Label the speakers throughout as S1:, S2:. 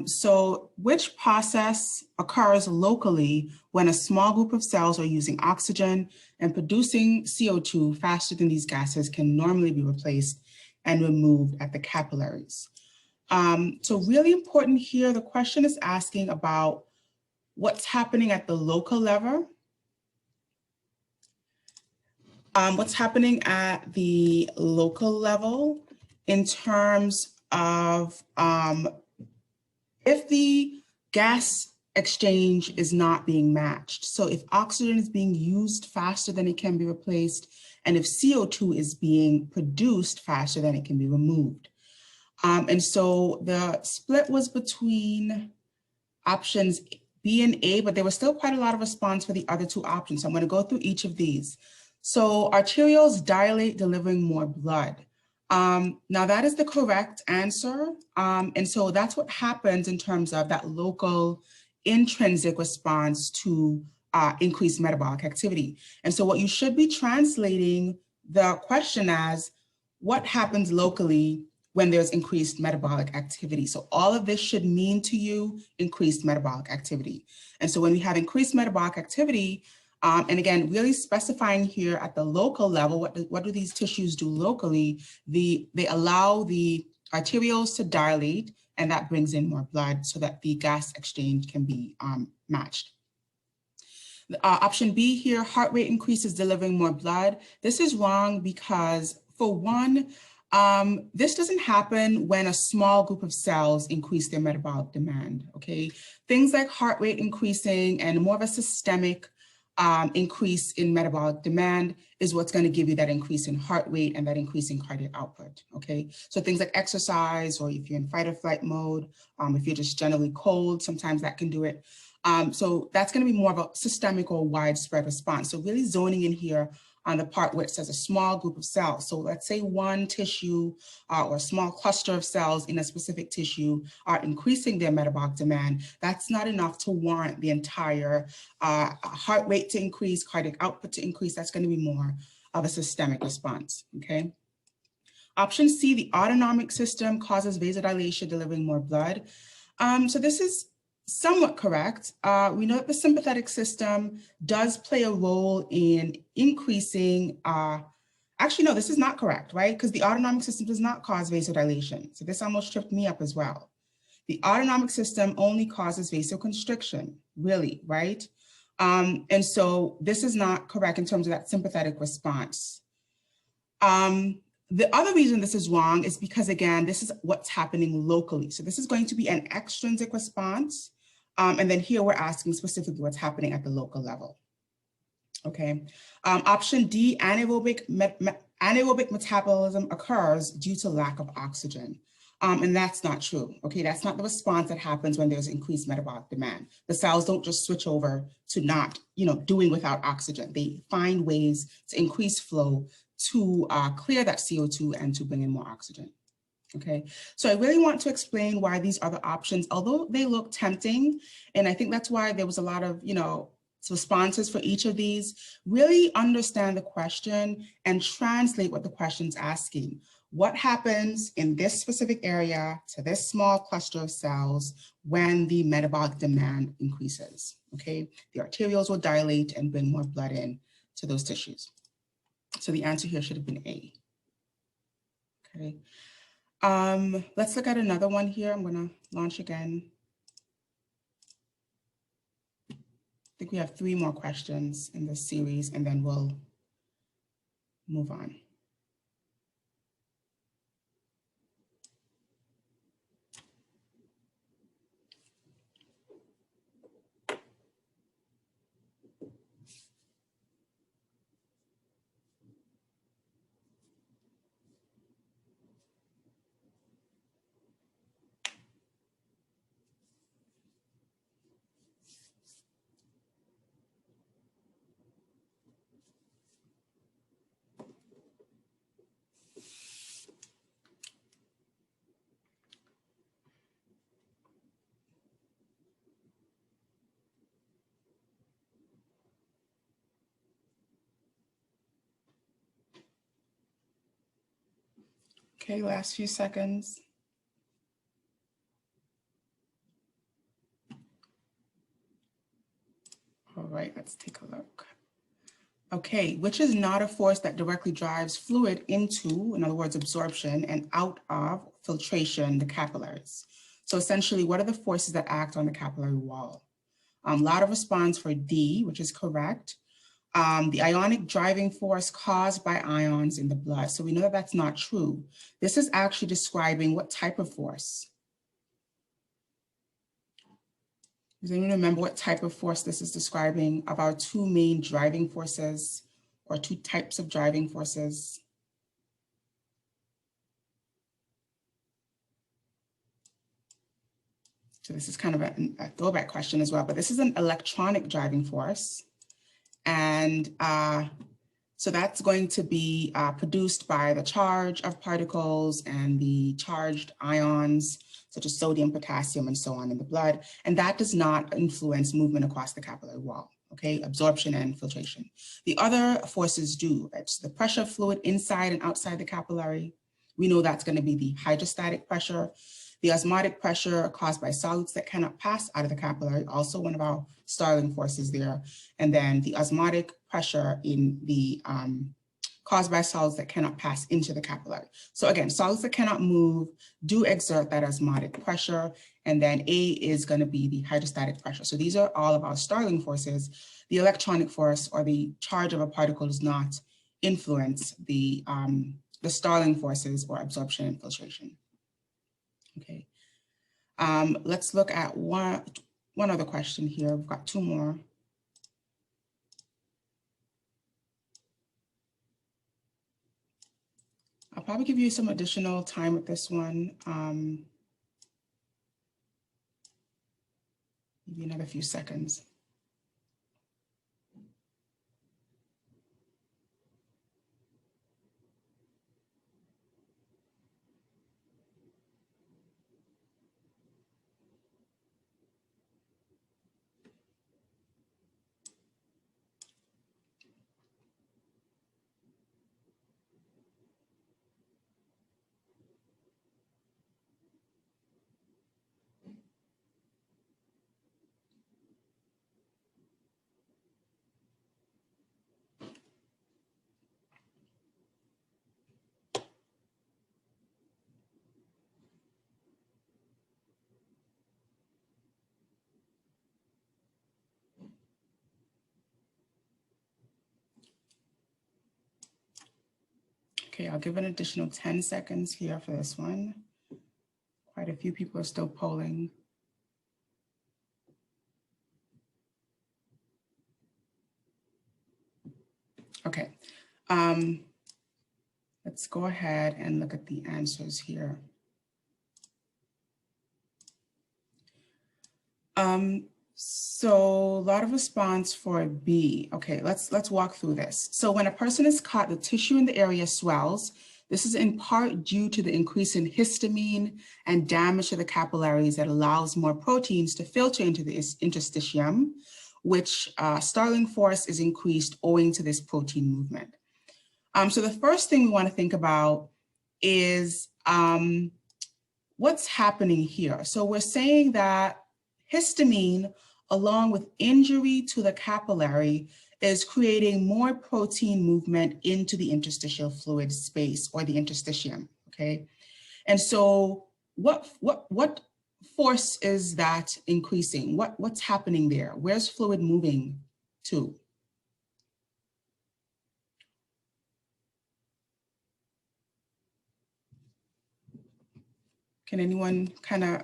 S1: So which process occurs locally when a small group of cells are using oxygen and producing CO2 faster than these gases can normally be replaced and removed at the capillaries? So really important here, the question is asking about what's happening at the local level. What's happening at the local level in terms of if the gas exchange is not being matched. So if oxygen is being used faster than it can be replaced, and if CO2 is being produced faster than it can be removed. And so the split was between options B and A, but there was still quite a lot of response for the other two options. So I'm going to go through each of these. So arterioles dilate, delivering more blood. Now that is the correct answer. And so that's what happens in terms of that local intrinsic response to increased metabolic activity. And so what you should be translating the question as, what happens locally when there's increased metabolic activity? So all of this should mean to you increased metabolic activity. And so when we have increased metabolic activity, and again, really specifying here at the local level, what do these tissues do locally? They allow the arterioles to dilate, and that brings in more blood so that the gas exchange can be matched. Option B here, heart rate increases delivering more blood. This is wrong because, for one, this doesn't happen when a small group of cells increase their metabolic demand, okay? Things like heart rate increasing and more of a systemic increase in metabolic demand is what's going to give you that increase in heart rate and that increase in cardiac output, okay? So things like exercise, or if you're in fight or flight mode, if you're just generally cold, sometimes that can do it. So that's going to be more of a systemic or widespread response. So really zoning in here on the part where it says a small group of cells. So let's say one tissue or a small cluster of cells in a specific tissue are increasing their metabolic demand. That's not enough to warrant the entire heart rate to increase, cardiac output to increase. That's going to be more of a systemic response, okay? Option C, the autonomic system causes vasodilation, delivering more blood. So this is somewhat correct. We know that the sympathetic system does play a role in increasing, actually, no, this is not correct, right? Because the autonomic system does not cause vasodilation. So this almost tripped me up as well. The autonomic system only causes vasoconstriction, really, right? And so this is not correct in terms of that sympathetic response. The other reason this is wrong is because, again, this is what's happening locally. So this is going to be an extrinsic response. And then here we're asking specifically what's happening at the local level. Okay. Option D, anaerobic metabolism occurs due to lack of oxygen. And that's not true. Okay, that's not the response that happens when there's increased metabolic demand. The cells don't just switch over to not, doing without oxygen. They find ways to increase flow to clear that CO2 and to bring in more oxygen. Okay, so I really want to explain why these other options, although they look tempting, and I think that's why there was a lot of, responses for each of these, really understand the question and translate what the question's asking. What happens in this specific area to this small cluster of cells when the metabolic demand increases, okay? The arterioles will dilate and bring more blood in to those tissues. So the answer here should have been A, okay? Let's look at another one here. I'm gonna launch again. I think we have 3 more questions in this series and then we'll move on. Okay, last few seconds. All right, let's take a look. Okay, which is not a force that directly drives fluid into, in other words, absorption, and out of filtration, the capillaries. So essentially, what are the forces that act on the capillary wall? A lot of response for D, which is correct. The ionic driving force caused by ions in the blood. So we know that that's not true. This is actually describing what type of force? Does anyone remember what type of force this is describing of our two main driving forces or two types of driving forces? So this is kind of a throwback question as well, but this is an electronic driving force. And so that's going to be produced by the charge of particles and the charged ions, such as sodium, potassium, and so on in the blood. And that does not influence movement across the capillary wall, okay? Absorption and filtration. The other forces do. It's the pressure of fluid inside and outside the capillary. We know that's going to be the hydrostatic pressure. The osmotic pressure caused by solids that cannot pass out of the capillary, also one of our Starling forces there. And then the osmotic pressure in the caused by solids that cannot pass into the capillary. So again, solids that cannot move do exert that osmotic pressure. And then A is going to be the hydrostatic pressure. So these are all of our Starling forces. The electronic force or the charge of a particle does not influence the Starling forces or absorption and filtration. Okay, let's look at one other question here. We've got two more. I'll probably give you some additional time with this one. Maybe another few seconds. Okay, I'll give an additional 10 seconds here for this one. Quite a few people are still polling. Okay, let's go ahead and look at the answers here. So a lot of response for B. Okay, let's walk through this. So when a person is cut, the tissue in the area swells. This is in part due to the increase in histamine and damage to the capillaries that allows more proteins to filter into the interstitium, which Starling force is increased owing to this protein movement. So the first thing we want to think about is what's happening here. So we're saying that histamine, along with injury to the capillary, is creating more protein movement into the interstitial fluid space or the interstitium, okay? And so what force is that increasing? What's happening there? Where's fluid moving to? Can anyone kind of,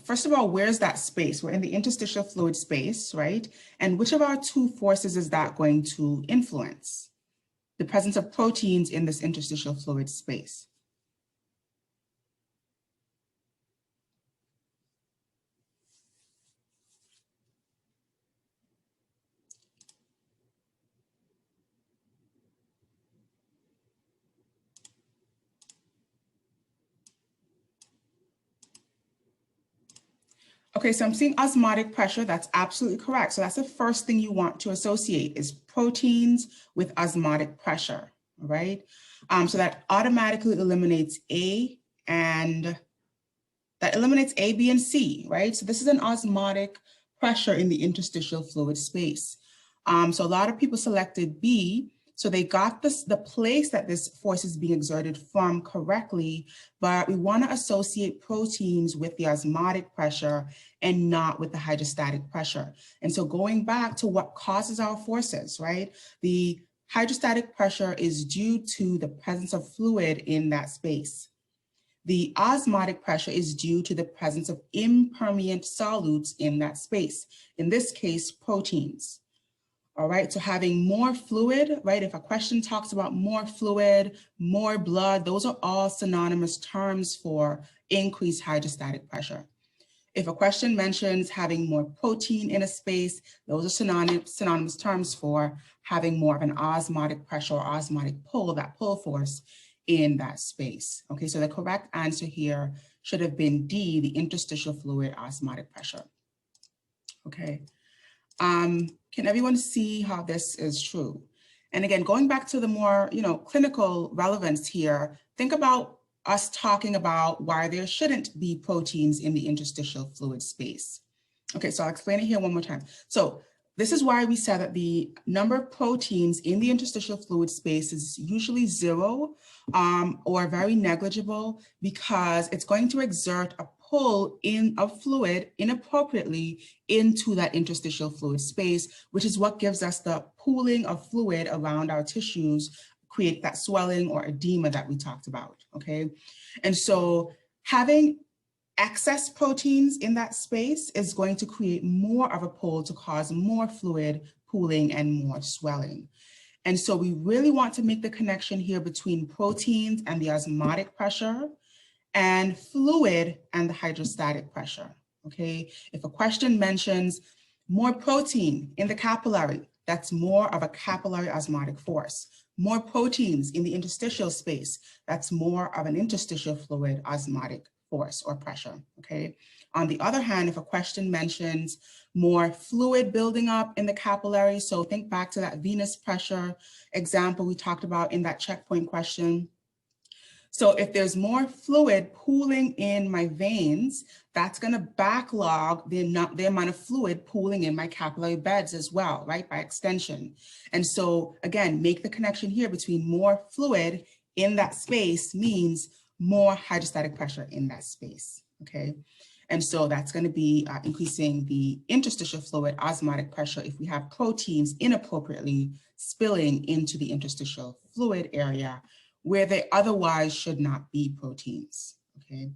S1: first of all, where's that space? We're in the interstitial fluid space, right? And which of our two forces is that going to influence? The presence of proteins in this interstitial fluid space. Okay, so I'm seeing osmotic pressure. That's absolutely correct. So that's the first thing you want to associate is proteins with osmotic pressure, right? So that automatically eliminates A, and that eliminates A, B, and C, right? So this is an osmotic pressure in the interstitial fluid space. So a lot of people selected B, so they got the place that this force is being exerted from correctly, but we want to associate proteins with the osmotic pressure and not with the hydrostatic pressure. And so going back to what causes our forces, right? The hydrostatic pressure is due to the presence of fluid in that space. The osmotic pressure is due to the presence of impermeant solutes in that space, in this case, proteins. All right, so having more fluid, right? If a question talks about more fluid, more blood, those are all synonymous terms for increased hydrostatic pressure. If a question mentions having more protein in a space, those are synonymous terms for having more of an osmotic pressure or osmotic pull, that pull force in that space. Okay, so the correct answer here should have been D, the interstitial fluid osmotic pressure. Okay. Can everyone see how this is true? And again, going back to the more, clinical relevance here, think about us talking about why there shouldn't be proteins in the interstitial fluid space. Okay, so I'll explain it here one more time. So this is why we said that the number of proteins in the interstitial fluid space is usually 0 or very negligible, because it's going to exert a pull of fluid inappropriately into that interstitial fluid space, which is what gives us the pooling of fluid around our tissues, create that swelling or edema that we talked about, okay? And so having excess proteins in that space is going to create more of a pull to cause more fluid pooling and more swelling. And so we really want to make the connection here between proteins and the osmotic pressure, and fluid and the hydrostatic pressure, okay? If a question mentions more protein in the capillary, that's more of a capillary osmotic force. More proteins in the interstitial space, that's more of an interstitial fluid osmotic force or pressure, okay? On the other hand, if a question mentions more fluid building up in the capillary, so think back to that venous pressure example we talked about in that checkpoint question. So if there's more fluid pooling in my veins, that's going to backlog the amount of fluid pooling in my capillary beds as well, right, by extension. And so again, make the connection here between more fluid in that space means more hydrostatic pressure in that space, okay? And so that's going to be increasing the interstitial fluid osmotic pressure if we have proteins inappropriately spilling into the interstitial fluid area, where they otherwise should not be proteins, okay?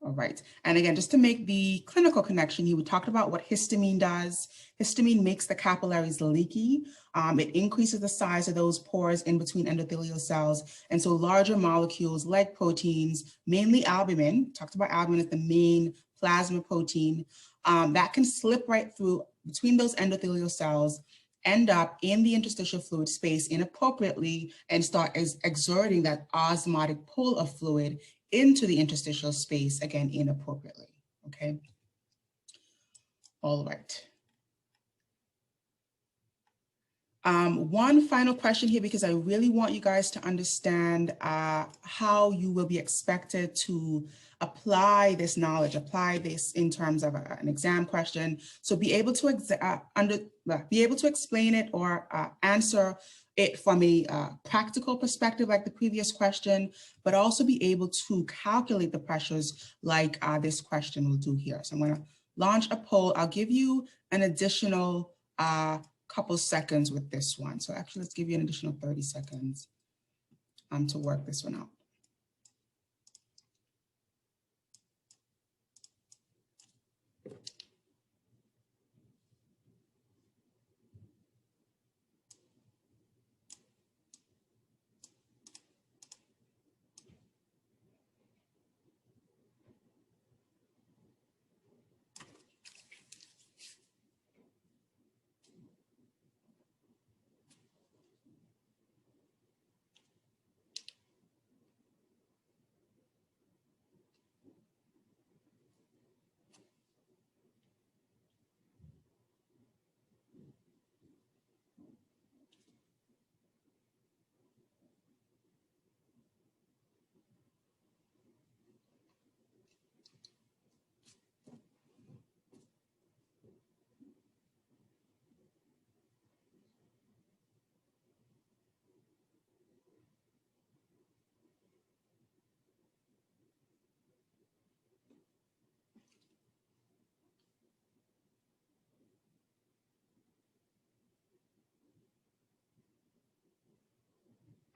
S1: All right, and again, just to make the clinical connection here, we talked about what histamine does. Histamine makes the capillaries leaky. It increases the size of those pores in between endothelial cells. And so larger molecules like proteins, mainly albumin, talked about albumin as the main plasma protein, that can slip right through between those endothelial cells, end up in the interstitial fluid space inappropriately, and start exerting that osmotic pull of fluid into the interstitial space, again, inappropriately, okay? All right. One final question here, because I really want you guys to understand how you will be expected to apply this knowledge, apply this in terms of an exam question. So be able to explain it or answer it from a practical perspective like the previous question, but also be able to calculate the pressures like this question will do here. So I'm going to launch a poll. I'll give you an additional couple seconds with this one. So actually, let's give you an additional 30 seconds to work this one out.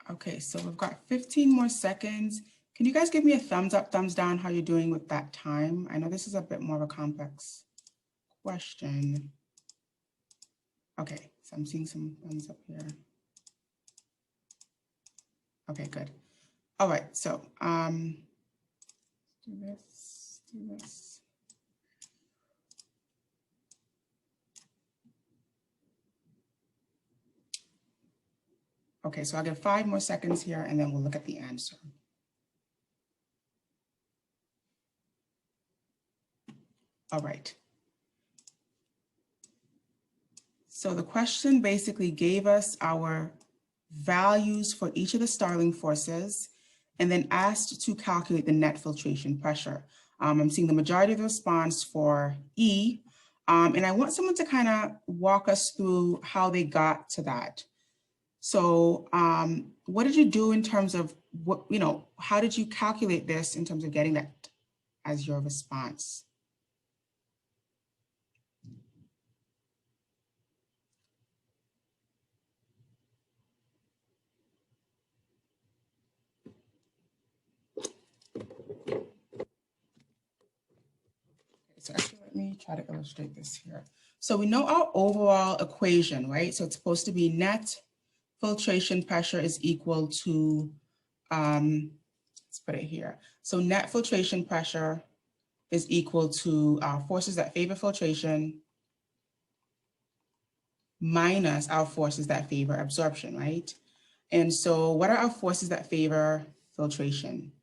S1: Okay, so we've got 15 more seconds. Can you guys give me a thumbs up, thumbs down, how you're doing with that time? I know this is a bit more of a complex question. Okay, so I'm seeing some thumbs up here. Okay, good. All right, so do this, do this. Okay, so I'll give 5 more seconds here and then we'll look at the answer. All right. So the question basically gave us our values for each of the Starling forces and then asked to calculate the net filtration pressure. I'm seeing the majority of the response for E, and I want someone to kind of walk us through how they got to that. So what did you do in terms of what, how did you calculate this in terms of getting that as your response? So actually, let me try to illustrate this here. So we know our overall equation, right? So it's supposed to be net filtration pressure is equal to, let's put it here. So net filtration pressure is equal to our forces that favor filtration minus our forces that favor absorption, right? And so what are our forces that favor filtration?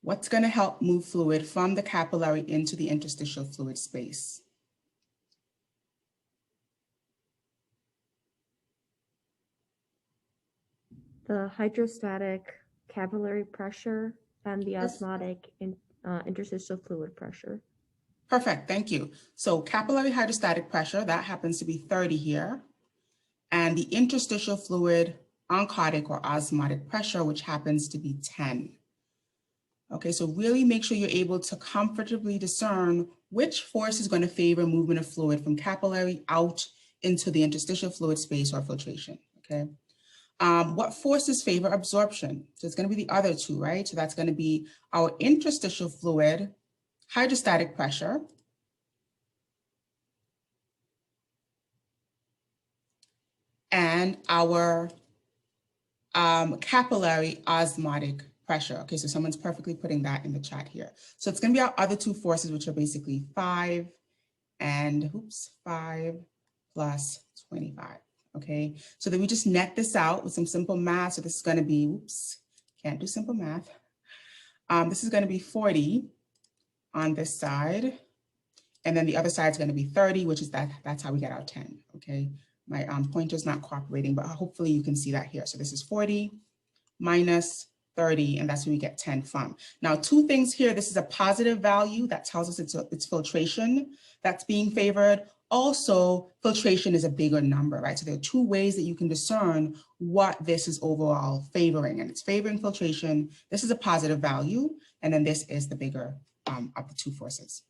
S1: What's going to help move fluid from the capillary into the interstitial fluid space?
S2: The hydrostatic capillary pressure and the osmotic interstitial fluid pressure.
S1: Perfect, thank you. So capillary hydrostatic pressure, that happens to be 30 here. And the interstitial fluid oncotic or osmotic pressure, which happens to be 10. Okay, so really make sure you're able to comfortably discern which force is going to favor movement of fluid from capillary out into the interstitial fluid space or filtration, okay? What forces favor absorption? So it's going to be the other two, right? So that's going to be our interstitial fluid hydrostatic pressure and our capillary osmotic pressure. Okay, so someone's perfectly putting that in the chat here. So it's going to be our other two forces, which are basically 5 and 5 plus 25. Okay, so then we just net this out with some simple math. So this is going to be, can't do simple math. This is going to be 40 on this side. And then the other side is going to be 30, which is that's how we get our 10. Okay, my pointer's not cooperating, but hopefully you can see that here. So this is 40 minus 30, and that's where we get 10 from. Now, two things here. This is a positive value that tells us it's filtration that's being favored. Also, filtration is a bigger number, right? So there are two ways that you can discern what this is overall favoring, and it's favoring filtration. This is a positive value, and then this is the bigger of the two forces.